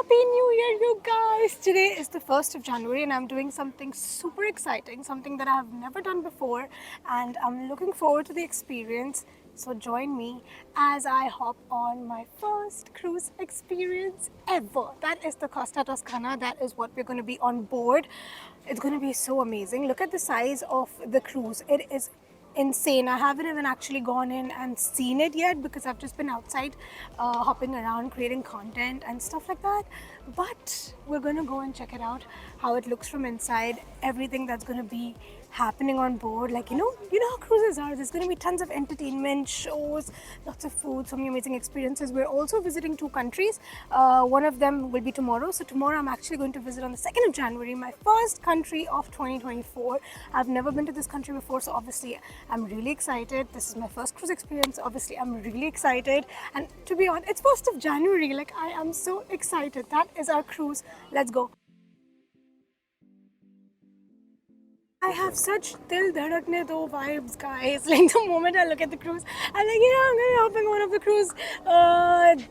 Happy New Year, you guys! Today is the 1st of January and I'm doing something super exciting, something that I have never done before, and I'm looking forward to the experience. So join me as I hop on my first cruise experience ever. That is the Costa Toscana. That is what we're going to be on board. It's going to be so amazing. Look at the size of the cruise. It is insane. I haven't even actually gone in and seen it yet because I've just been outside hopping around creating content and stuff like that, but we're gonna go and check it out, how it looks from inside, everything that's gonna be happening on board. Like, you know how cruises are. There's going to be tons of entertainment, shows, lots of food, so many amazing experiences. We're also visiting 2 countries. One of them will be tomorrow. So tomorrow I'm actually going to visit on the 2nd of January, my first country of 2024. I've never been to this country before, so obviously I'm really excited. This is my first cruise experience. Obviously I'm really excited, and to be honest, it's 1st of January. Like, I am so excited. That is our cruise. Let's go. I have such Dil Dhadakne Do vibes, guys. Like, the moment I look at the cruise, I'm like, I'm going to hop on one of the cruise.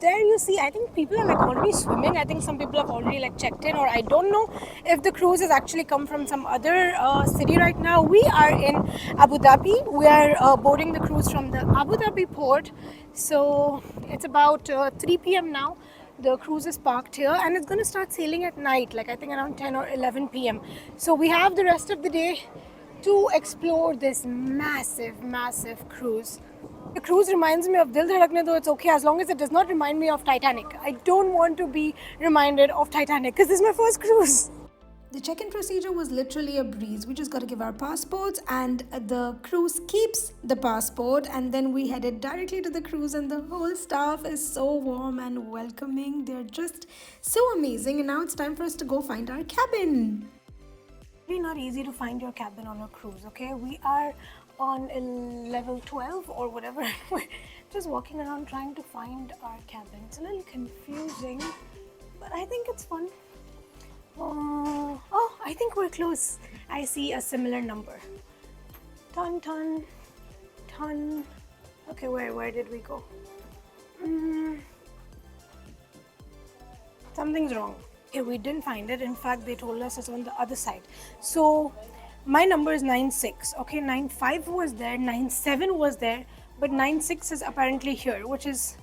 There you see, I think people are like already swimming. I think some people have already like checked in, or I don't know if the cruise has actually come from some other city right now. We are in Abu Dhabi. We are boarding the cruise from the Abu Dhabi port. So it's about 3 p.m. now. The cruise is parked here and it's going to start sailing at night, like I think around 10 or 11 p.m. So we have the rest of the day to explore this massive cruise. The cruise reminds me of Dil Dhadakne Do. It's okay as long as it does not remind me of Titanic. I don't want to be reminded of Titanic because this is my first cruise. The check-in procedure was literally a breeze. We just got to give our passports and the cruise keeps the passport, and then we headed directly to the cruise, and the whole staff is so warm and welcoming. They're just so amazing, and now it's time for us to go find our cabin. Really not easy to find your cabin on a cruise, okay? We are on level 12 or whatever. We're just walking around trying to find our cabin. It's a little confusing, but I think it's fun. Oh, I think we're close. I see a similar number. Ton. Okay, where did we go? Something's wrong. Okay, we didn't find it. In fact, they told us it's on the other side. So my number is 96. Okay, 95 was there, 97 was there, but 96 is apparently here, which is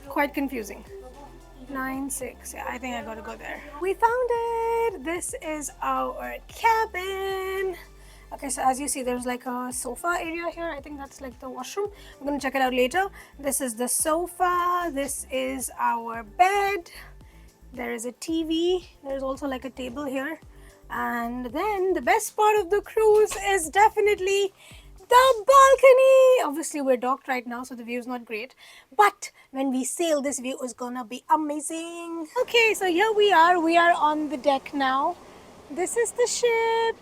quite confusing. 96. Yeah, I think I gotta go there. We found it. This is our cabin. Okay, so as you see, there's like a sofa area here. I think that's like the washroom. I'm gonna check it out later. This is the sofa. This is our bed. There is a TV. There's also like a table here. And then the best part of the cruise is definitely the balcony. Obviously we're docked right now, so the view is not great, but when we sail, this view is gonna be amazing. Okay, so here we are on the deck now. This is the ship.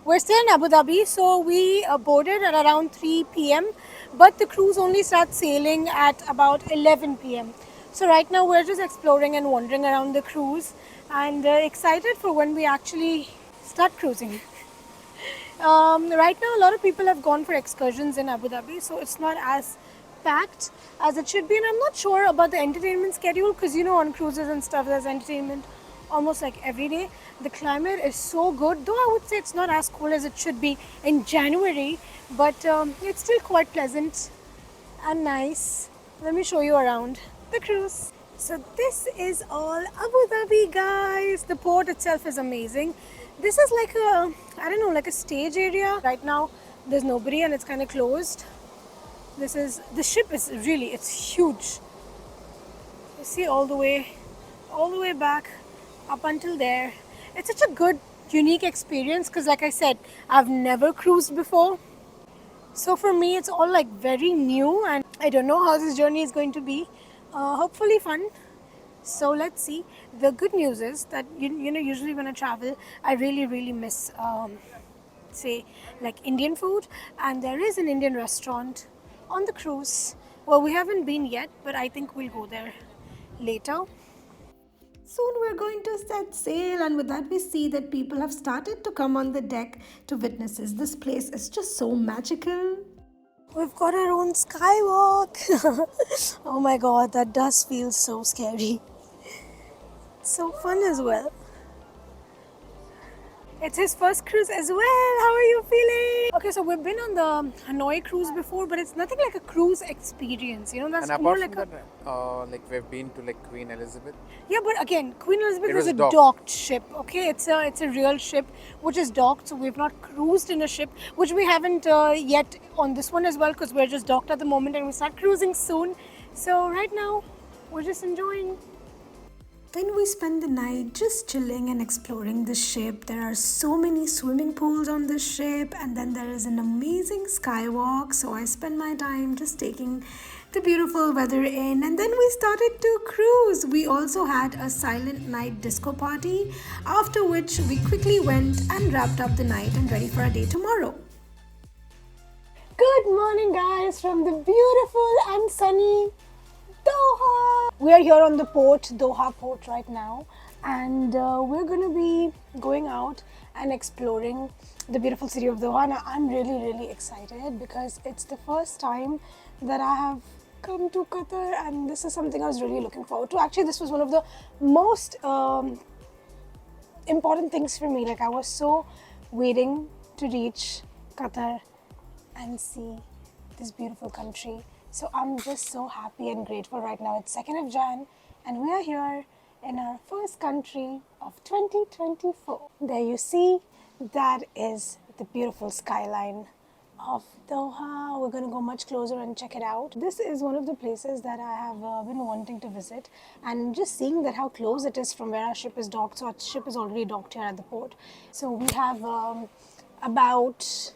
We're still in Abu Dhabi, so we boarded at around 3 p.m. but the cruise only starts sailing at about 11 p.m. So right now we're just exploring and wandering around the cruise, and excited for when we actually start cruising. Right now, a lot of people have gone for excursions in Abu Dhabi, so it's not as packed as it should be. And I'm not sure about the entertainment schedule because, on cruises and stuff, there's entertainment almost like every day. The climate is so good, though I would say it's not as cold as it should be in January, but it's still quite pleasant and nice. Let me show you around the cruise. So this is all Abu Dhabi, guys. The port itself is amazing. This is like a, I don't know, like a stage area. Right now, there's nobody and it's kind of closed. The ship is really, it's huge. You see all the way back up until there. It's such a good, unique experience because like I said, I've never cruised before. So for me, it's all like very new, and I don't know how this journey is going to be. Hopefully fun. So let's see. The good news is that usually when I travel, I really miss say like Indian food, and there is an Indian restaurant on the cruise. Well, we haven't been yet, but I think we'll go there later. Soon we're going to set sail, and with that we see that people have started to come on the deck to witness this. This place is just so magical. We've got our own skywalk. Oh my god, that does feel so scary. So fun as well. It's his first cruise as well. How are you feeling? Okay, so we've been on the Hanoi cruise before, but it's nothing like a cruise experience. You know, that's And more apart like from a that, like we've been to like Queen Elizabeth. yeah. But again, Queen Elizabeth It was was a docked. docked ship. Okay, it's a real ship which is docked. So we've not cruised in a ship, which we haven't yet on this one as well, because we're just docked at the moment and we start cruising soon. So right now, we're just enjoying. Then we spend the night just chilling and exploring the ship. There are so many swimming pools on the ship, and then there is an amazing skywalk. So I spend my time just taking the beautiful weather in, and then we started to cruise. We also had a silent night disco party, after which we quickly went and wrapped up the night and ready for our day tomorrow. Good morning, guys, from the beautiful and sunny Doha. We are here on the port, Doha port right now, and we're going to be going out and exploring the beautiful city of Doha. Now, I'm really excited because it's the first time that I have come to Qatar, and this is something I was really looking forward to. Actually, this was one of the most important things for me. Like, I was so waiting to reach Qatar and see this beautiful country. So I'm just so happy and grateful right now. It's 2nd of Jan and we are here in our first country of 2024. There you see, that is the beautiful skyline of Doha. We're going to go much closer and check it out. This is one of the places that I have been wanting to visit, and just seeing that how close it is from where our ship is docked. So our ship is already docked here at the port. So we have about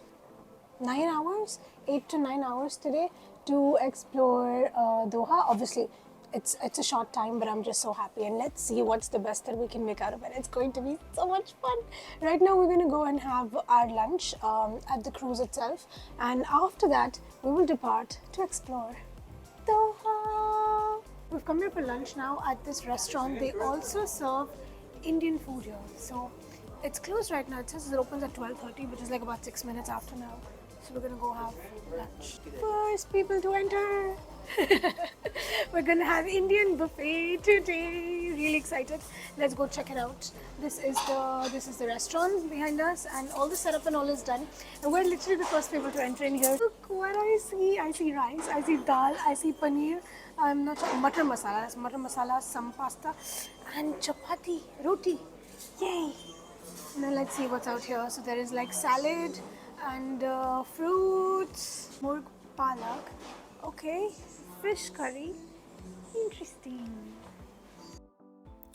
9 hours, 8 to 9 hours today to explore Doha. Obviously, it's a short time, but I'm just so happy, and let's see what's the best that we can make out of it. It's going to be so much fun. Right now, we're going to go and have our lunch at the cruise itself, and after that, we will depart to explore Doha. We've come here for lunch now at this restaurant. They also serve Indian food here. So it's closed right now. It says it opens at 12:30, which is like about 6 minutes after now. So we're gonna go have lunch. First people to enter. We're gonna have Indian buffet today. Really excited. Let's go check it out. This is the restaurant behind us, and all the setup and all is done. And we're literally the first people to enter in here. Look what I see. I see rice, I see dal, I see paneer. I'm not sure. Mutton masala. That's mutton masala, some pasta, and chapati, roti. Yay! Now let's see what's out here. So there is like salad and fruits, more palak, okay, fish curry, interesting.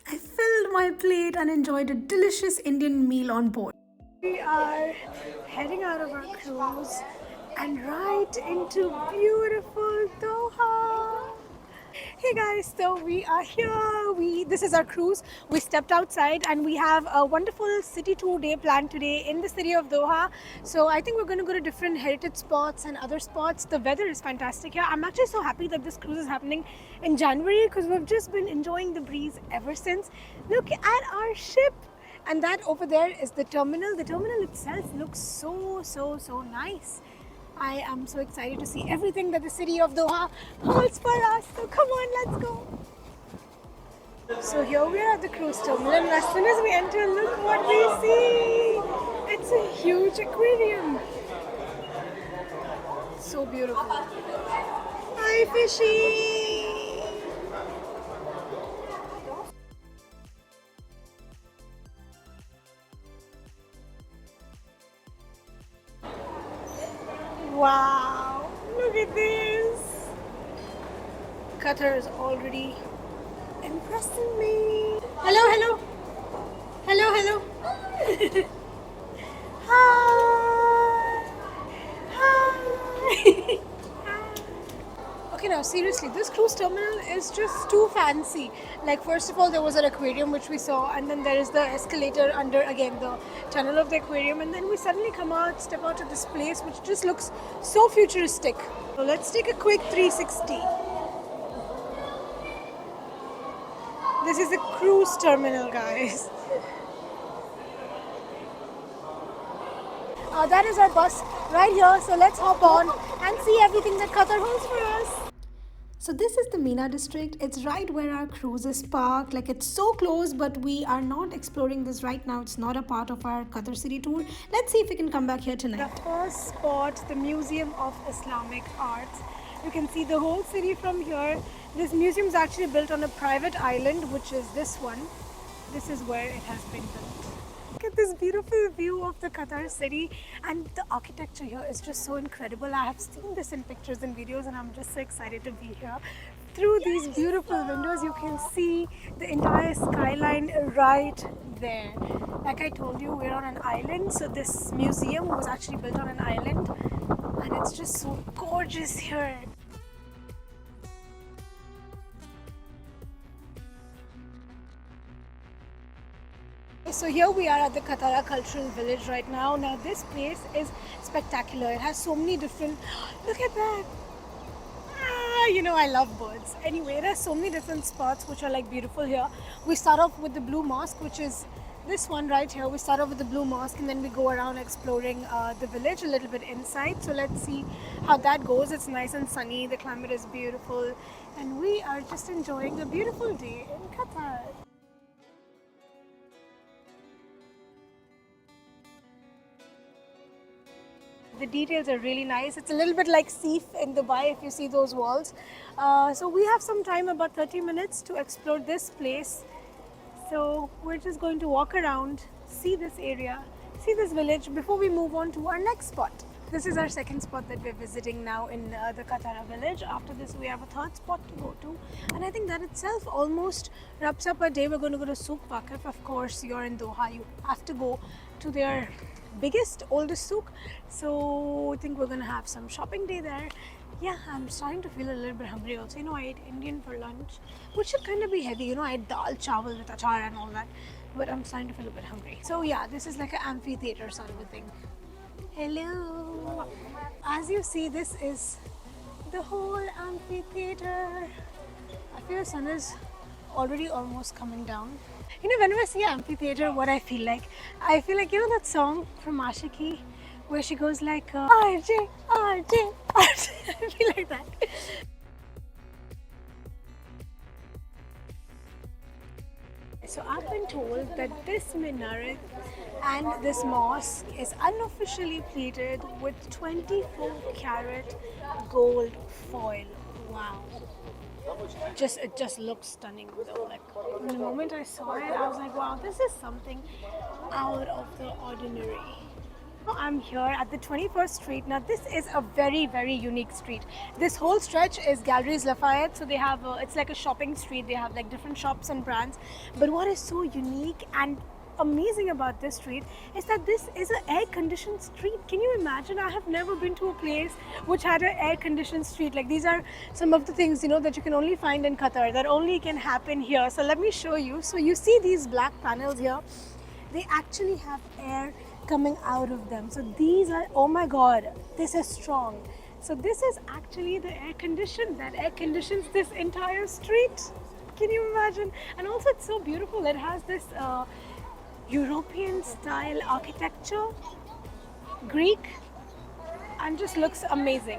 I filled my plate and enjoyed a delicious Indian meal on board. We are heading out of our cruise and right into beautiful Doha. Hey guys, so we are here. This is our cruise. We stepped outside and we have a wonderful city tour day planned today in the city of Doha. So I think we're going to go to different heritage spots and other spots. The weather is fantastic here. I'm actually so happy that this cruise is happening in January because we've just been enjoying the breeze ever since. Look at our ship. And that over there is the terminal. The terminal itself looks so nice. I am so excited to see everything that the city of Doha holds for us. So come on, let's go. So here we are at the cruise terminal, and as soon as we enter, look what we see. It's a huge aquarium. So beautiful. Hi, fishy. Wow, look at this. Qatar is already impressing me. Hello. Hi. Hi. Okay, now seriously, this cruise terminal is just too fancy. Like, first of all, there was an aquarium which we saw, and then there is the escalator under, again, the tunnel of the aquarium, and then we suddenly step out of this place which just looks so futuristic. So let's take a quick 360. This is the cruise terminal, guys. That is our bus right here, so let's hop on and see everything that Qatar holds for us. So this is the Mina District. It's right where our cruise is parked. Like it's so close, but we are not exploring this right now. It's not a part of our Qatar city tour. Let's see if we can come back here tonight. The first spot, the Museum of Islamic Arts. You can see the whole city from here. This museum is actually built on a private island, which is this one. This is where it has been built. Look at this beautiful view of the Qatar city, and the architecture here is just so incredible. I have seen this in pictures and videos, and I'm just so excited to be here. Through these beautiful windows, you can see the entire skyline right there. Like I told you, we're on an island, so this museum was actually built on an island, and it's just so gorgeous here. So here we are at the Qatar Cultural Village right now. Now this place is spectacular. It has so many different, look at that. You know I love birds. Anyway, it has so many different spots which are like beautiful here. We start off with the Blue Mosque, which is this one right here. We start off with the Blue Mosque and then we go around exploring the village a little bit inside. So let's see how that goes. It's nice and sunny. The climate is beautiful. And we are just enjoying a beautiful day in Qatar. The details are really nice. It's a little bit like Seif in Dubai if you see those walls. So we have some time, about 30 minutes to explore this place. So we're just going to walk around, see this area, see this village before we move on to our next spot. This is our second spot that we're visiting now in the Qatar village. After this we have a third spot to go to, and I think that itself almost wraps up our day. We're going to go to Souq Waqif. Of course, you're in Doha, you have to go to their biggest, oldest souk. So I think we're gonna have some shopping day there. Yeah, I'm starting to feel a little bit hungry also. You know, I ate Indian for lunch, which should kind of be heavy. You know, I ate dal chawal with achar and all that, but I'm starting to feel a bit hungry. So yeah, this is like an amphitheater sort of a thing. Hello. As you see, this is the whole amphitheater. I feel the sun is already almost coming down. You know, whenever I see an amphitheater, what I feel like, you know that song from Ashiki where she goes like RJ, RJ, RJ. I feel like that. So I've been told that this minaret and this mosque is unofficially plated with 24 karat gold foil. Wow. It just looks stunning though. Like the moment I saw it, I was like, wow, this is something out of the ordinary. I'm here at the 21st Street. Now this is a very, very unique street. This whole stretch is Galeries Lafayette. So they have, it's like a shopping street. They have like different shops and brands. But what is so unique and amazing about this street is that this is an air-conditioned street. Can you imagine? I have never been to a place which had an air-conditioned street. Like these are some of the things, you know, that you can only find in Qatar, that only can happen here. So let me show you. So you see these black panels here, they actually have air coming out of them. So these are, oh my god, this is strong. So this is actually the air condition that air conditions this entire street. Can you imagine? And also it's so beautiful. It has this European style architecture, Greek, and just looks amazing.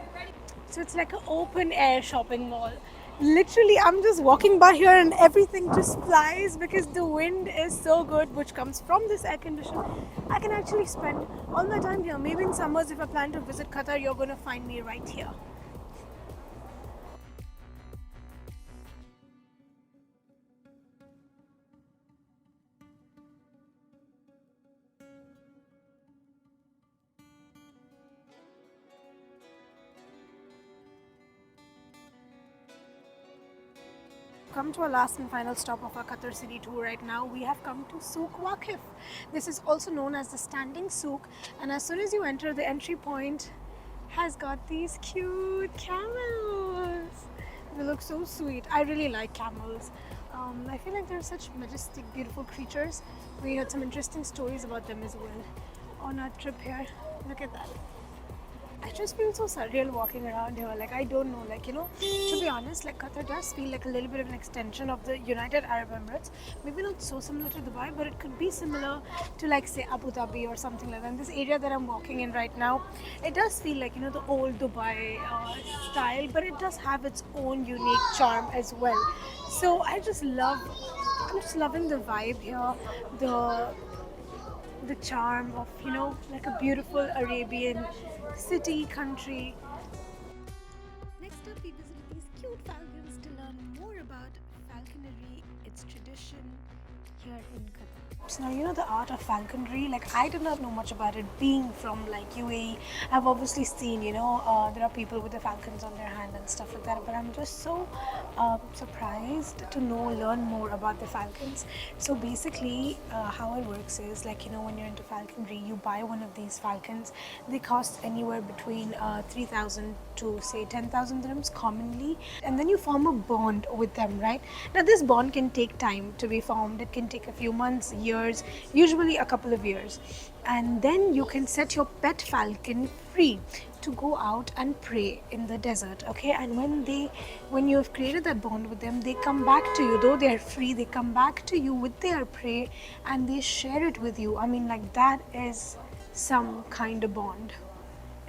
So it's like an open air shopping mall. Literally, I'm just walking by here and everything just flies because the wind is so good, which comes from this air conditioner. I can actually spend all my time here. Maybe in summers, if I plan to visit Qatar, you're going to find me right here. Come to our last and final stop of our Qatar city tour right now. We have come to Souq Waqif. This is also known as the standing souk, and as soon as you enter, the entry point has got these cute camels. They look so sweet. I really like camels. I feel like they're such majestic, beautiful creatures. We heard some interesting stories about them as well on our trip here. Look at that. I just feel so surreal walking around here. Like, I don't know, like, to be honest, like, Qatar does feel like a little bit of an extension of the United Arab Emirates. Maybe not so similar to Dubai, but it could be similar to, like, say, Abu Dhabi or something like that. And this area that I'm walking in right now, it does feel like, the old Dubai style, but it does have its own unique charm as well. So I'm just loving the vibe here, the charm of like a beautiful Arabian city country. Next up, we visited these cute falcons to learn more about falconry, its tradition here in Qatar. So now the art of falconry. Like, I did not know much about it being from like UAE. I've obviously seen there are people with the falcons on their hand and stuff like that. But I'm just so surprised to learn more about the falcons. So basically, how it works is like when you're into falconry, you buy one of these falcons. They cost anywhere between 3,000 to say 10,000 dirhams commonly, and then you form a bond with them, right? Now this bond can take time to be formed. It can take a few months, years, usually a couple of years, and then you can set your pet falcon free to go out and prey in the desert. Okay, and when you have created that bond with them, they come back to you. Though they are free, they come back to you with their prey and they share it with you. I mean, like, that is some kind of bond.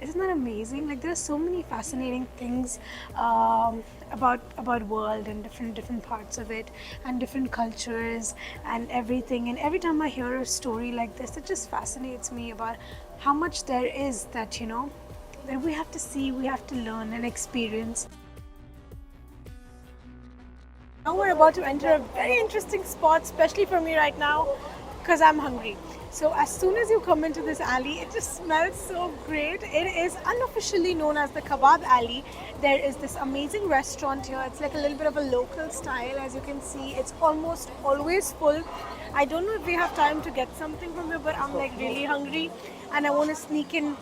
Isn't that amazing? Like, there are so many fascinating things about world and different parts of it and different cultures and everything. And every time I hear a story like this, it just fascinates me about how much there is that that we have to see, we have to learn and experience. Now we're about to enter a very interesting spot, especially for me right now, because I'm hungry. So as soon as you come into this alley, it just smells so great. It is unofficially known as the Kebab Alley. There is this amazing restaurant here. It's like a little bit of a local style. As you can see, it's almost always full. I don't know if we have time to get something from here, but I'm like really hungry and I want to sneak in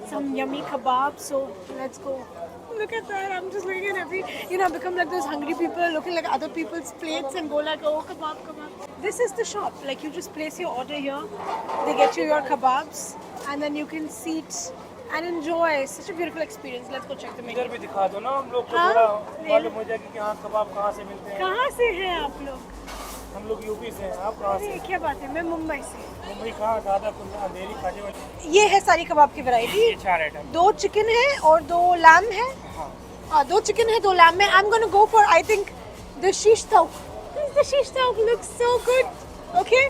some yummy kebab. So let's go. Look at that. I'm just looking at I become like those hungry people looking like other people's plates and go like, oh, kebab, kebab. This is the shop. Like, you just place your order here. They get you your kebabs and then you can sit and enjoy. Such a beautiful experience. Let's go check the menu. इधर भी दिखा दो ना हम लोग को थोड़ा मालूम हो जाए कि हाँ कबाब कहाँ से मिलते हैं। कहाँ से हैं आप लोग? हम लोग यूपी से हैं, आप कहाँ से? अरे क्या बात है, मैं मुंबई से। मुंबई कहाँ? दादा कुंदा अंधेरी खाजे वाली। ये है सारी कबाब की वैरायटी। ये 4 आइटम। 2 चिकन है और 2 लैम है। हाँ, 2 चिकन है 2 लैम है। I'm gonna go for I think the shish tauk. The shish tauk looks so good. Okay,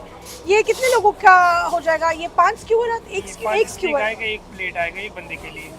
ये कितने लोगों का हो जाएगा? ये 5 स्क्यूअर है, एक स्क्यूअर आएगा, एक प्लेट आएगा एक बंदे के लिए।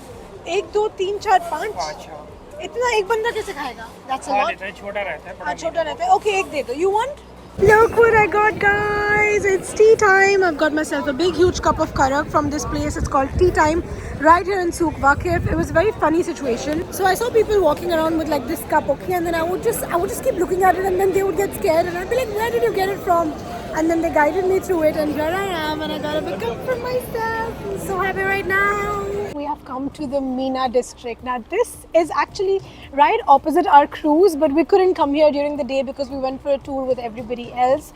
1 2 3 4 5 5 इतना एक बंदा कैसे खाएगा? That's a खा lot. लेता है, छोटा रहता है। हाँ, छोटा रहता है। Okay, एक दे दो. You want? Look what I got, guys! It's tea time. I've got myself a big, huge cup of karak from this place. It's called Tea Time, right here in Souq, Waqif. It was a very funny situation. So I saw people walking around with like this cup, okay, and then I would just keep looking at it, and then they would get scared, and I'd be like, "Where did you get it from?" And then they guided me through it, and here I am, and I got a big cup for myself. I'm so happy right now. We have come to the Mina District. Now this is actually right opposite our cruise, but we couldn't come here during the day because we went for a tour with everybody else.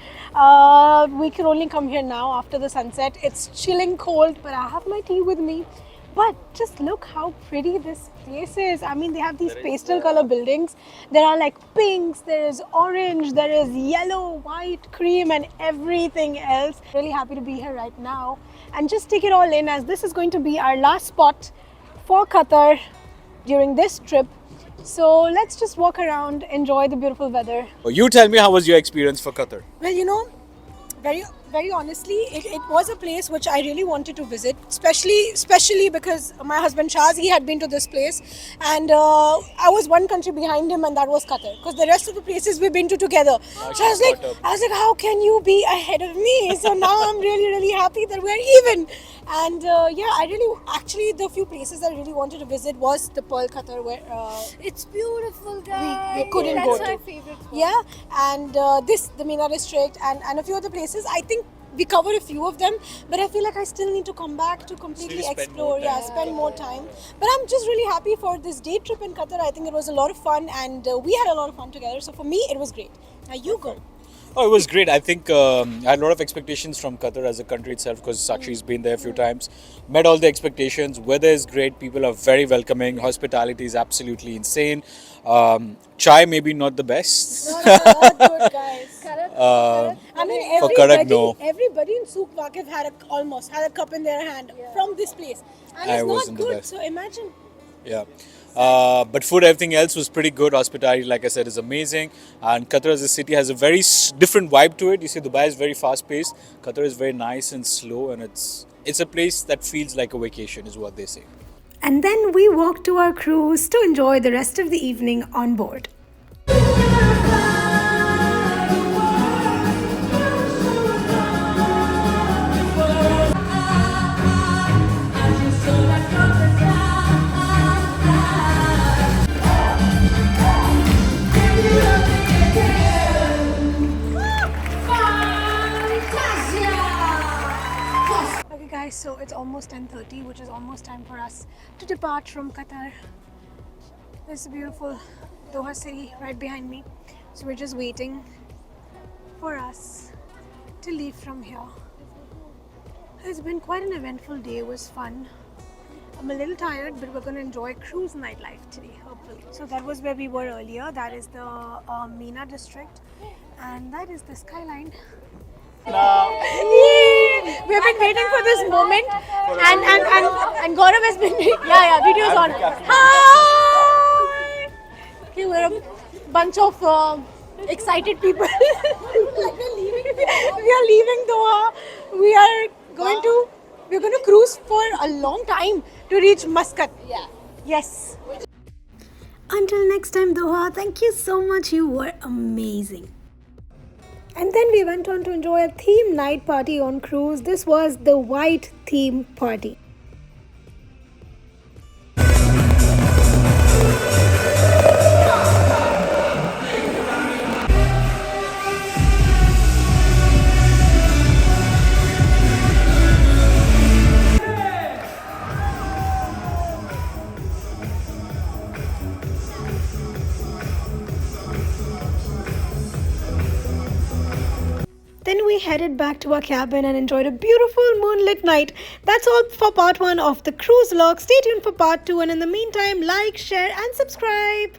We can only come here now after the sunset. It's chilling cold, but I have my tea with me. But just look how pretty this place is. I mean, they have these pastel color buildings. There are like pinks, there is orange, there is yellow, white, cream and everything else. Really happy to be here right now and just take it all in, as this is going to be our last spot for Qatar during this trip. So let's just walk around, enjoy the beautiful weather. You tell me, how was your experience for Qatar? Well, very honestly, it was a place which I really wanted to visit, especially because my husband Shaz, he had been to this place, and I was one country behind him, and that was Qatar, because the rest of the places we've been to together. So I was like, how can you be ahead of me? So now I'm really happy that we're even. And actually the few places I really wanted to visit was the Pearl Qatar, where It's beautiful, guys. we couldn't That's go to. my favorite spot. Yeah, and the Mina District and a few other places. I think we covered a few of them, but I feel like I still need to come back to completely explore. Spend more time. But I'm just really happy for this day trip in Qatar. I think it was a lot of fun, and we had a lot of fun together. So for me, it was great. Now you go. Oh, it was great. I think I had a lot of expectations from Qatar as a country itself because Sakshi's been there a few times. Met all the expectations. Weather is great. People are very welcoming. Hospitality is absolutely insane. Chai maybe not the best. Not good, guys. I mean, For Karak, no. everybody in Souq Waqif almost had a cup in their hand from this place, and I it's not wasn't the good. best. So imagine. Yeah. But food, everything else was pretty good. Hospitality, like I said, is amazing. And Qatar as a city has a very different vibe to it. You see, Dubai is very fast paced. Qatar is very nice and slow, and it's a place that feels like a vacation, is what they say. And then we walked to our cruise to enjoy the rest of the evening on board. Okay guys, so it's almost 10:30, which is almost time for us to depart from Qatar. There's a beautiful Doha city right behind me. So we're just waiting for us to leave from here. It's been quite an eventful day. It was fun. I'm a little tired, but we're going to enjoy cruise nightlife today, hopefully. So that was where we were earlier. That is the Mina District, and that is the skyline. Yay! We have been waiting for this moment, and Gaurav has been videos on. Hi! Okay, we're a bunch of excited people. Like we are leaving Doha. We're going to cruise for a long time to reach Muscat. Yeah. Yes. Until next time, Doha, thank you so much. You were amazing. And then we went on to enjoy a theme night party on cruise. This was the white theme party. Then we headed back to our cabin and enjoyed a beautiful moonlit night. That's all for part 1 of the cruise vlog. Stay tuned for part 2, and in the meantime, like, share and subscribe.